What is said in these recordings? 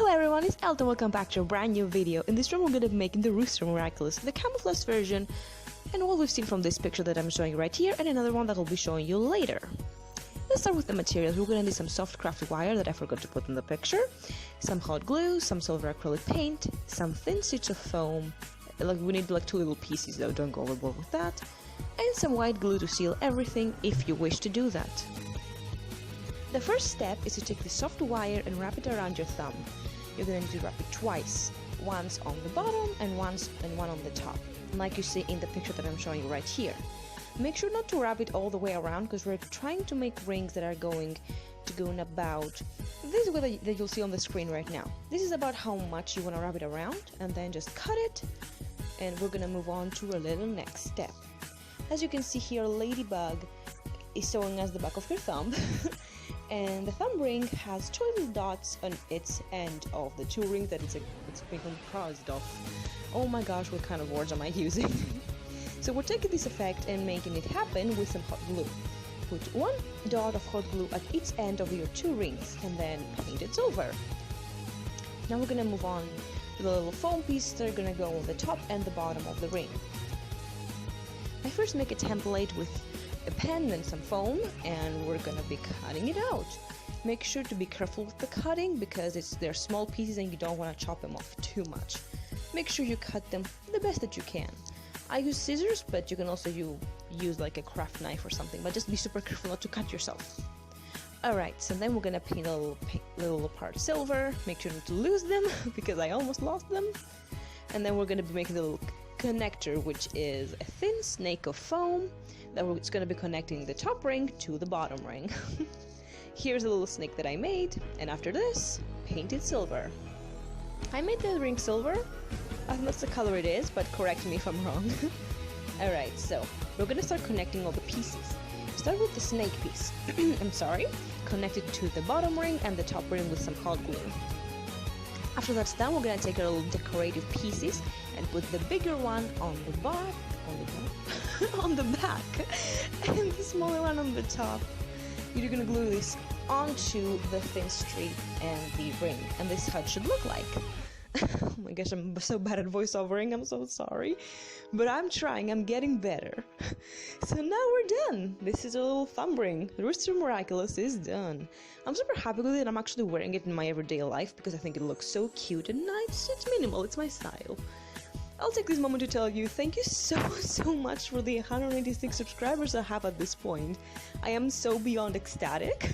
Hello everyone, it's Elton. Welcome back to a brand new video. In this one we're going to be making the Rooster Miraculous, the camouflage version, and what we've seen from this picture that I'm showing right here, and another one that I'll be showing you later. Let's start with the materials. We're going to need some soft craft wire that I forgot to put in the picture, some hot glue, some silver acrylic paint, some thin sheets of foam, we need like 2 little pieces though, don't go overboard with that, and some white glue to seal everything if you wish to do that. The first step is to take the soft wire and wrap it around your thumb. You're going to need to wrap it twice, once on the bottom and one on the top, like you see in the picture that I'm showing you right here. Make sure not to wrap it all the way around because we're trying to make rings that are going to go in about this way that you'll see on the screen right now. This is about how much you want to wrap it around, and then just cut it, and we're going to move on to a little next step. As you can see here, Ladybug is showing us the back of her thumb. And the thumb ring has 2 little dots on its end of the 2 rings that it's being composed of. Oh my gosh, what kind of words am I using? So we're taking this effect and making it happen with some hot glue. Put 1 dot of hot glue at each end of your 2 rings and then paint it silver. Now we're gonna move on to the little foam pieces that are gonna go on the top and the bottom of the ring. I first make a template with a pen and some foam, and we're gonna be cutting it out. Make sure to be careful with the cutting because they're small pieces and you don't want to chop them off too much. Make sure you cut them the best that you can. I use scissors, but you can also use like a craft knife or something, but just be super careful not to cut yourself. Alright, so then we're gonna paint a little part silver. Make sure not to lose them because I almost lost them. And then we're gonna be making a little connector, which is a thin snake of foam that's going to be connecting the top ring to the bottom ring. Here's a little snake that I made, and after this, paint it silver. I made the ring silver. I think that's the color it is, but correct me if I'm wrong. Alright, so we're going to start connecting all the pieces. Start with the snake piece. I'm sorry. Connect it to the bottom ring and the top ring with some hot glue. After that's done, we're going to take our little decorative pieces and put the bigger one on the back, on the back, and the smaller one on the top. You're going to glue this onto the thin strip and the ring, and this is how it should look like. Oh my gosh, I'm so bad at voiceovering, I'm so sorry. But I'm trying, I'm getting better. So now we're done. This is a little thumb ring. The Rooster Miraculous is done. I'm super happy with it. I'm actually wearing it in my everyday life because I think it looks so cute and nice. It's minimal, it's my style. I'll take this moment to tell you thank you so much for the 186 subscribers I have at this point. I am so beyond ecstatic.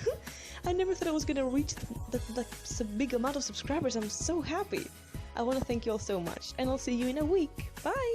I never thought I was gonna reach the big amount of subscribers. I'm so happy. I want to thank you all so much, and I'll see you in a week. Bye!